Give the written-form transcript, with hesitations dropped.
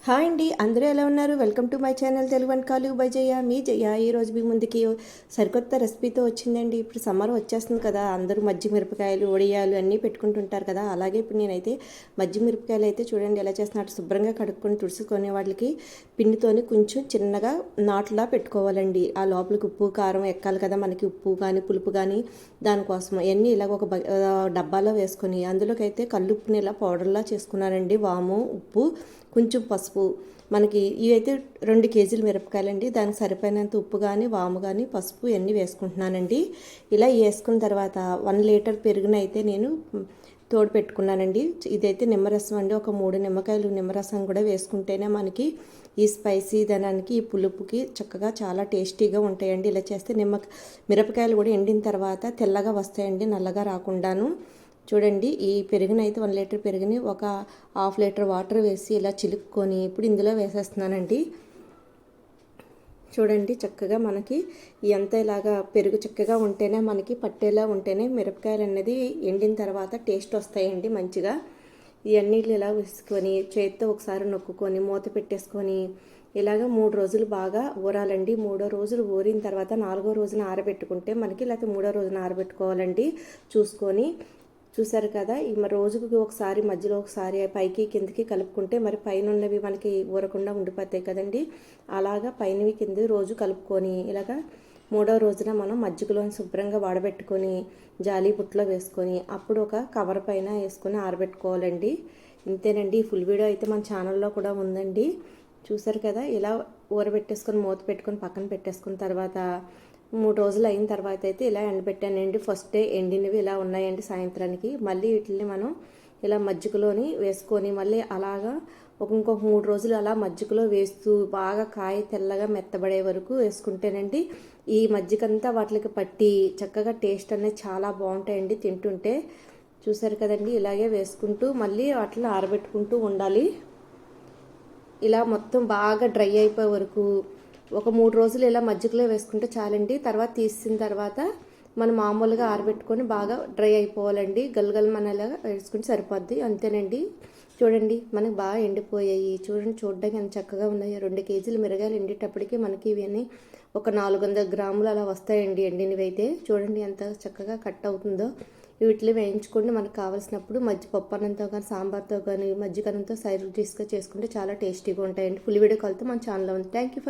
Hi అండి, అందరూ ఎలా ఉన్నారు? Welcome to my channel Telugu వంటకాలు బై జయ. మీ జయ ఈరోజు మీ ముందుకి సరికొత్త రెసిపీతో వచ్చిందండి. ఇప్పుడు సమ్మర్ వచ్చేస్తుంది కదా, అందరూ మజ్జిగ మిరపకాయలు వడియాలు అన్నీ పెట్టుకుంటుంటారు కదా. అలాగే ఇప్పుడు నేనైతే మజ్జిగ మిరపకాయలు అయితే చూడండి ఎలా చేస్తున్నట్టు శుభ్రంగా కడుక్కొని తుడుచుకొని వాటికి పిండితోని కొంచెం చిన్నగా నాటులా పెట్టుకోవాలండి. ఆ లోపలికి ఉప్పు కారం ఎక్కాలి కదా మనకి, ఉప్పు కానీ పులుపు కానీ, దానికోసం అన్నీ ఇలా ఒక డబ్బాలో వేసుకొని అందులోకి అయితే కల్లుప్పుని ఇలా పౌడర్లా చేసుకున్నానండి. వాము, ఉప్పు, కొంచెం పసుపు. మనకి ఇవైతే 2 కేజీల మిరపకాయలండి. దానికి సరిపోయినంత ఉప్పు కానీ వాము కానీ పసుపు ఇవన్నీ వేసుకుంటున్నానండి. ఇలా వేసుకున్న తర్వాత 1 లీటర్ పెరుగునైతే నేను తోడు పెట్టుకున్నానండి. ఇదైతే నిమ్మరసం అండి. ఒక 3 నిమ్మకాయలు నిమ్మరసం కూడా వేసుకుంటేనే మనకి ఈ స్పైసీ ధనానికి ఈ పులుపుకి చక్కగా చాలా టేస్టీగా ఉంటాయండి. ఇలా చేస్తే మిరపకాయలు కూడా ఎండిన తర్వాత తెల్లగా వస్తాయండి, నల్లగా రాకుండాను. చూడండి, ఈ పెరుగునైతే 1 లీటర్ పెరుగుని ఒక 1/2 లీటర్ వాటర్ వేసి ఇలా చిలుక్కొని ఇప్పుడు ఇందులో వేసేస్తున్నానండి. చూడండి, చక్కగా మనకి ఎంత ఇలాగా పెరుగు చక్కగా ఉంటేనే మనకి పట్టేలా ఉంటేనే మిరపకాయలు అనేది ఎండిన తర్వాత టేస్ట్ వస్తాయండి మంచిగా. ఇవన్నీ ఇలా వేసుకొని చేతితో ఒకసారి నొక్కుకొని మూత పెట్టేసుకొని ఇలాగ 3 రోజులు బాగా ఊరాలండి. 3వ రోజులు ఊరిన తర్వాత 4వ రోజున ఆరబెట్టుకుంటే మనకి, లేకపోతే 3వ రోజున ఆరబెట్టుకోవాలండి చూసుకొని. చూసారు కదా, రోజుకి ఒకసారి మధ్యలో ఒకసారి పైకి కిందకి కలుపుకుంటే మరి పైన ఉన్నవి మనకి ఊరకుండా ఉండిపోతాయి కదండి. అలాగా పైనవి కింద రోజు కలుపుకొని ఇలాగా 3వ రోజున మనం మజ్జిగలోని శుభ్రంగా వాడబెట్టుకొని జాలి పుట్లో వేసుకొని అప్పుడు ఒక కవర్ పైన వేసుకొని ఆరబెట్టుకోవాలండి. ఇంతేనండి. ఫుల్ వీడియో అయితే మన ఛానల్లో కూడా ఉందండి. చూసారు కదా, ఇలా ఊరబెట్టేసుకొని మూత పెట్టుకొని పక్కన పెట్టేసుకున్న తర్వాత 3 రోజులు అయిన తర్వాత అయితే ఇలా ఎండబెట్టానండి. ఫస్ట్ డే ఎండినవి ఇలా ఉన్నాయండి సాయంత్రానికి. మళ్ళీ వీటిని మనం ఇలా మజ్జిగలోని వేసుకొని మళ్ళీ అలాగా ఇంకొక 3 రోజులు అలా మజ్జిగలో వేస్తూ బాగా కాయ తెల్లగా మెత్తబడే వరకు వేసుకుంటేనండి ఈ మజ్జిగంతా వాటికి పట్టి చక్కగా టేస్ట్ అనేది చాలా బాగుంటాయండి తింటుంటే. చూసారు కదండి, ఇలాగే వేసుకుంటూ మళ్ళీ వాటిని ఆరబెట్టుకుంటూ ఉండాలి. ఇలా మొత్తం బాగా డ్రై అయిపోయే వరకు ఒక 3 రోజులు ఇలా మజ్జిగలో వేసుకుంటే చాలండి. తర్వాత తీసిన తర్వాత మనం మామూలుగా ఆరబెట్టుకొని బాగా డ్రై అయిపోవాలండి. గలగల మనలాగా వేసుకుంటే సరిపోద్ది. అంతేనండి. చూడండి, మనకు బాగా ఎండిపోయాయి. చూడడానికి ఎంత చక్కగా ఉన్నాయి. 2 కేజీలు మిరగాయలు ఎండేటప్పటికి మనకి ఇవన్నీ ఒక 400 గ్రాములు అలా వస్తాయండి ఎండినవి అయితే. చూడండి ఎంత చక్కగా కట్ అవుతుందో. వీటిని వేయించుకొని మనకు కావాల్సినప్పుడు పప్పు అన్నంతో కానీ సాంబార్తో కానీ మజ్జిగన్నంతో సైడ్ డిష్గా చేసుకుంటే చాలా టేస్టీగా ఉంటాయండి. ఫుల్ వీడియో కాల్తో మన ఛానల్లో ఉంది. Thank you.